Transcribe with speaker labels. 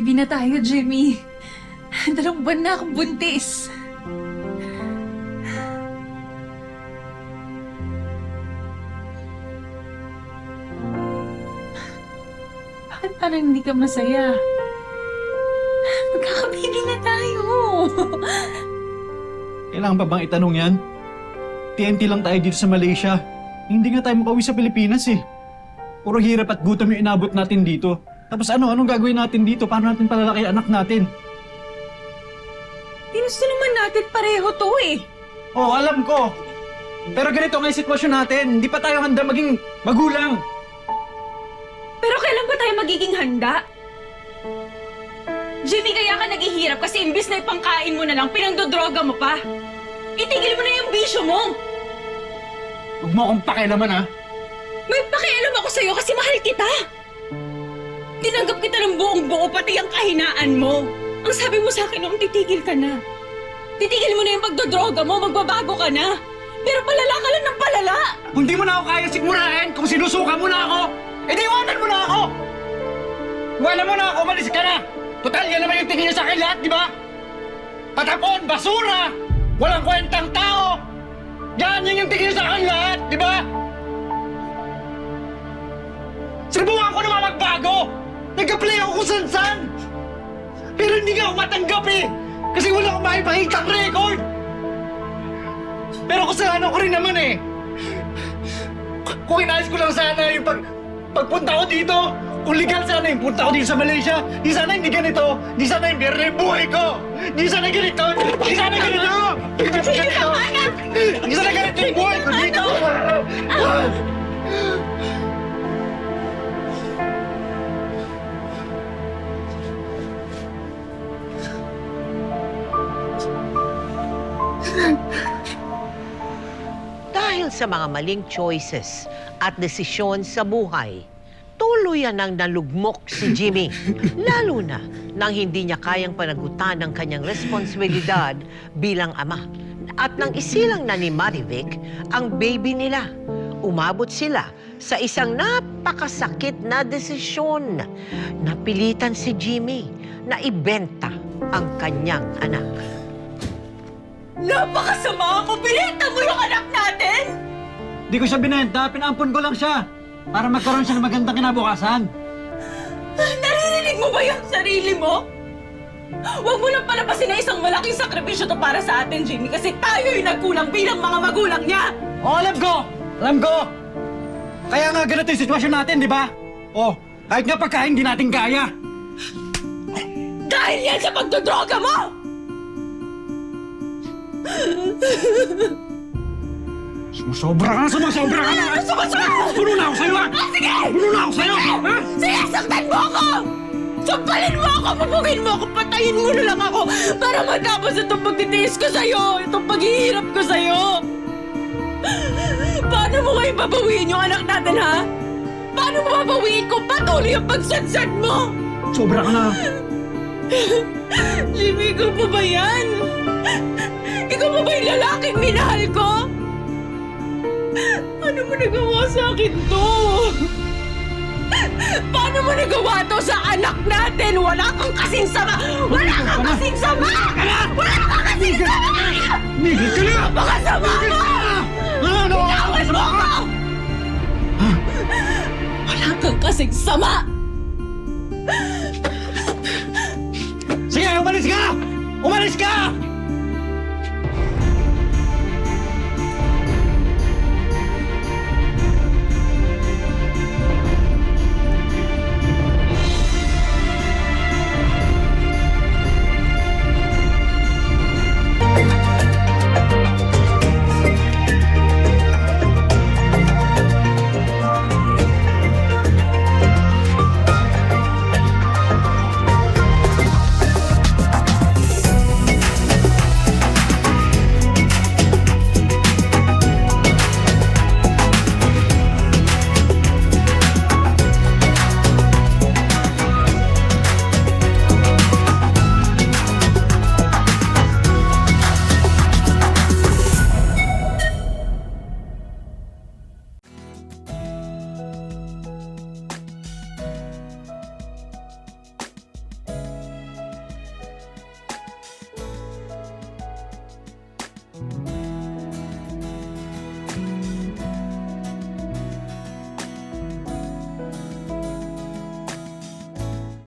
Speaker 1: Baby na tayo, Jimmy. 2 buwan na akong buntis. Bakit parang hindi ka masaya? Magkakababy na tayo.
Speaker 2: Kailangan pa bang itanong yan? TNT lang tayo dito sa Malaysia. Hindi nga tayo makauwi sa Pilipinas eh. Puro hirap at gutom yung inabot natin dito. Tapos anong gagawin natin dito? Paano natin palalaki ang anak natin?
Speaker 1: Ginusto naman natin pareho to eh.
Speaker 2: Oo, alam ko. Pero ganito nga yung sitwasyon natin. Hindi pa tayo handa maging magulang.
Speaker 1: Pero kailan ba tayo magiging handa? Jimmy, kaya ka naghihirap kasi imbis na ipangkain mo na lang, pinangdodroga mo pa. Itigil mo na yung bisyo mo.
Speaker 2: Huwag mo akong pakialaman ha.
Speaker 1: May pakialam ako sa'yo kasi mahal kita. Tinanggap kita ng buong buo pati ang kahinaan mo. Ang sabi mo sa akin noong titigil ka na. Titigil mo na yung pagdodroga mo, magbabago ka na. Pero palala ka lang ng palala.
Speaker 2: Kung di mo na ako kaya sigmurahin, kung sinusuka mo na ako, edi iwanan mo na ako! Iwanan mo na ako, malis ka na! Total, yan naman yung tingin niyo sa akin lahat, di ba? Patapon, basura! Walang kwentang tao! Yan yung tingin niyo sa akin lahat, di ba? Sinubukan ko naman magbago! Nag-apply ako kung saan-saan! Pero hindi nga ako matanggap eh! Kasi wala akong makipakitang record! Pero kasalanan ko rin naman eh! Kung inayos ko lang sana yung pagpunta ko dito, kung legal sana yung punta ko dito sa Malaysia, di sana hindi ganito, di sana yung biyernes yung buhay ko! Di sana ganito! Di sana ganito! Di sana ganito yung buhay ko dito!
Speaker 3: Dahil sa mga maling choices at desisyon sa buhay, tuluyan ang nalugmok si Jimmy. Lalo na nang hindi niya kayang panagutan ang kanyang responsibilidad bilang ama. At nang isilang na ni Marivic ang baby nila, umabot sila sa isang napakasakit na desisyon. Napilitan si Jimmy na ibenta ang kanyang anak.
Speaker 1: Napakasama ako! Binenta mo yung anak natin!
Speaker 2: Di ko siya binenta, pinampun ko lang siya para magkaroon siya ng magandang kinabukasan.
Speaker 1: Naririnig mo ba yung sarili mo? Huwag mo nang palabasin na isang malaking sakripisyo to para sa atin, Jimmy, kasi tayo yung nagkulang bilang mga magulang niya!
Speaker 2: Oo, alam ko! Alam ko! Kaya nga ganito yung sitwasyon natin, di ba? Oh, kahit nga pagkain, di natin kaya.
Speaker 1: Dahil yan sa pagdodroga mo!
Speaker 2: Sumasobra ka na! Sumasobra ka na! Puno na ako sa'yo, ha?
Speaker 1: Sige!
Speaker 2: Puno na ako sa'yo! Ha?
Speaker 1: Sige, saktan mo ako! Sampalin mo ako! Pupugin mo ako! Patayin mo na lang ako! Para matapos itong pagtitiis ko sa'yo! Itong paghihirap ko sa'yo! Paano mo kayo babawiin yung anak natin, ha? Paano mo babawiin kung patuloy ang pagsadsad mo?
Speaker 2: Sobra ka na!
Speaker 1: Jimmy, ikaw pa ba yan? Ikaw pa ba yung lalaking minahal ko? Ano mo nagawa sa akin to? Paano mo nagawa to sa anak natin? Wala kang kasing sama! Wala kang kasing sama! Wala kang kasing sama!
Speaker 2: Migil ka na!
Speaker 1: Napakasama mo!
Speaker 2: Ano?
Speaker 1: Bitawan mo ako! Wala kang kasing sama!
Speaker 2: Sige, umalis ka! Umalis ka!